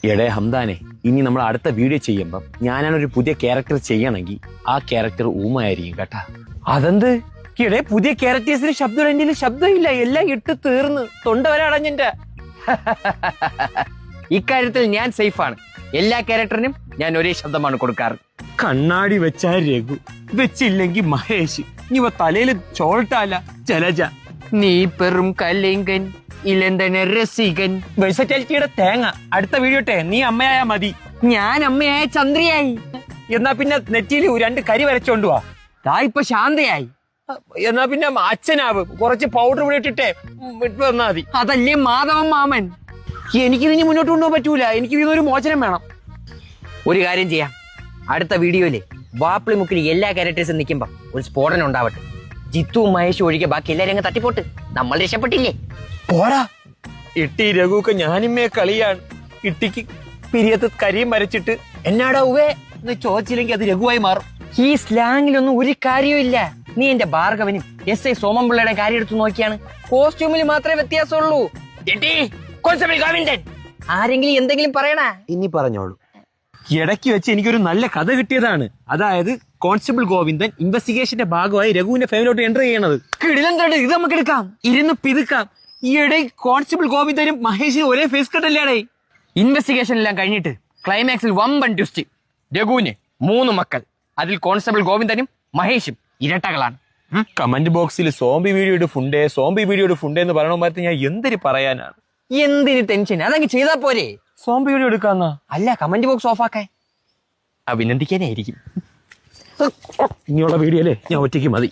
എടേ ഹംദാനെ, ഇനി നമ്മൾ അടുത്ത വീഡിയോ ചെയ്യുമ്പം ഞാനാണ് ഒരു പുതിയ ക്യാരക്ടർ ചെയ്യണമെങ്കിൽ ആ ക്യാരക്ടർ ഊമയായിരിക്കും കേട്ടാ. അതെന്ത് ഇടേ പുതിയ ക്യാരക്ടേഴ്സിന് ശബ്ദം എന്റെ ശബ്ദമില്ല, എല്ലാം ഇട്ട് തീർന്ന് തൊണ്ട വരെ അടഞ്ഞെന്റെ. ഇക്കാര്യത്തിൽ ഞാൻ സേഫാണ്. എല്ലാ ക്യാരക്ടറിനും ഞാൻ ഒരേ ശബ്ദമാണ് കൊടുക്കാറ്. കണ്ണാടി വെച്ചാ രഘു, വെച്ചില്ലെങ്കിൽ മഹേഷ്, ഇനി തലയിൽ ചോൾട്ടാല ജലജ. നീ പെറും കലിങ്കൻ ഇലെന്തനെ രസികൻ. വെഴ്സറ്റാലിറ്റിയുടെ തേങ്ങ. അടുത്ത വീഡിയോ നീ അമ്മയായാ മതി, ഞാൻ അമ്മയായ ചന്ദ്രയായി. എന്നാ പിന്നെ നെറ്റിയിൽ 2 കരി വരച്ചോണ്ട് വാ. ദാ ഇപ്പൊ ശാന്തയായി. എന്നാ പിന്നെ അച്ഛനാവ് കുറച്ച് പൗഡർ കൂടി ഇട്ടിട്ടേ വിട്ടു വന്നാ മതി. അതല്ലേ മാധവൻ മാമൻ. എനിക്കിതിനി മുന്നോട്ട് കൊണ്ടുപോകാൻ പറ്റൂല, എനിക്ക് ഇതൊരു മോചനം വേണം. ഒരു കാര്യം ചെയ്യാം, അടുത്ത വീഡിയോയില് വാപ്പിളി മുക്കിൽ എല്ലാ ക്യാരക്ടേഴ്സും നിൽക്കുമ്പോ ഒരു സ്ഫോടനം ഉണ്ടാവട്ടെ. ജിത്തുവും മഹേഷും ഒഴികെ ബാക്കി എല്ലാരും അങ്ങ് തട്ടിപ്പോട്ട്, നമ്മൾ രക്ഷപ്പെട്ടില്ലേ. പോടാ ഇട്ടി രഘുക്ക് ഞാനിമ്മയെ കളിയാണ്. ഇട്ടിക്ക് പിരിയത്ത് കരിയും വരച്ചിട്ട് എന്നാടാ ഉവേ എന്ന് ചോദിച്ചില്ലെങ്കിൽ അത് രഘുവായി മാറും. ഈ സ്ലാങ്ങിലൊന്നും ഒരു കാര്യമില്ല. നീ എന്റെ ഭാർഗവനും SI സോമൻപിള്ളയുടെ കാര്യം എടുത്ത് നോക്കിയാണ്. കോസ്റ്റ്യൂമിൽ മാത്രമേ വ്യത്യാസമുള്ളൂ. ആരെങ്കിലും എന്തെങ്കിലും പറയണ ഇനി പറഞ്ഞോളൂ. ഇടയ്ക്ക് വെച്ച് എനിക്കൊരു നല്ല കഥ കിട്ടിയതാണ്. അതായത് കോൺസ്റ്റബിൾ ഗോവിന്ദൻ ഇൻവെസ്റ്റിഗേഷന്റെ ഭാഗമായി രഘുവിന്റെ ഫാമിലോട്ട് എൻ്റർ ചെയ്യണത്. കിടിലം, ഇത് നമുക്ക് എടുക്കാം, ഇരുന്ന് പിതുക്കാം. ഈയിടെ കോൺസ്റ്റബിൾ ഗോവിന്ദനും മഹേഷിനും ഒരേ ഫേസ് കട്ടല്ലേ? ഇൻവെസ്റ്റിഗേഷൻ എല്ലാം കഴിഞ്ഞിട്ട് ക്ലൈമാക്സിൽ വമ്പൻ ട്വിസ്റ്റ്. രഘുവിന് 3 മക്കൾ, അതിൽ കോൺസ്റ്റബിൾ ഗോവിന്ദനും മഹേഷും ഇരട്ടകളാണ്. കമന്റ് ബോക്സിൽ സോംബി വീഡിയോ ഫുണ്ടേ എന്ന് പറയണമാരത്തെ ഞാൻ എന്തിന് പറയാനാണ്. എന്തിന് ടെൻഷൻ, അതങ്ങ് ചെയ്താ പോരെ. സോംബി വീഡിയോ എടുക്കാന്നാ? അല്ല, കമന്റ് ബോക്സ് ഓഫാക്കാൻ. അഭിനന്ദിക്കാനായിരിക്കും. ഇനിയുള്ള വീഡിയോയിലെ ഞാൻ ഒറ്റയ്ക്ക് മതി.